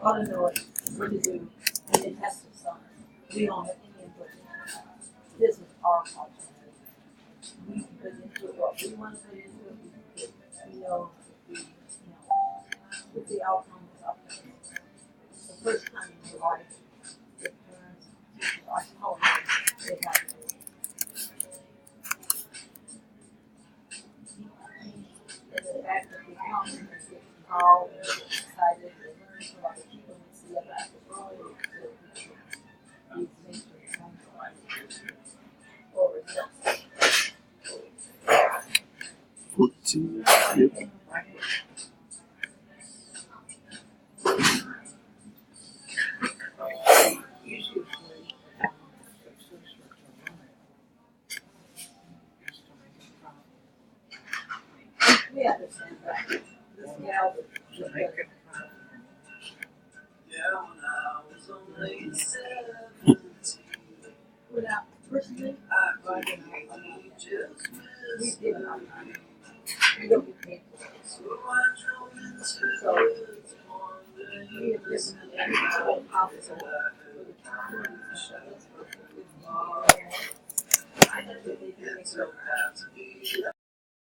ought to know what to do, and it has to sign. We don't have any input. This is our culture. We can put into it what we want to put into it. We know, what the outcome is up to us. The first time in your life, the parents, teachers, are telling you they have to. And the fact that they come and get involved and get excited and learn from other people and see other people growing, these things are coming to life. Or results. 14. Yep. We understand that. This gal was just good. Without personally, we did not. We don't get paid for it. So we have given them a whole hospital for the communities and stuff. I know that they do make their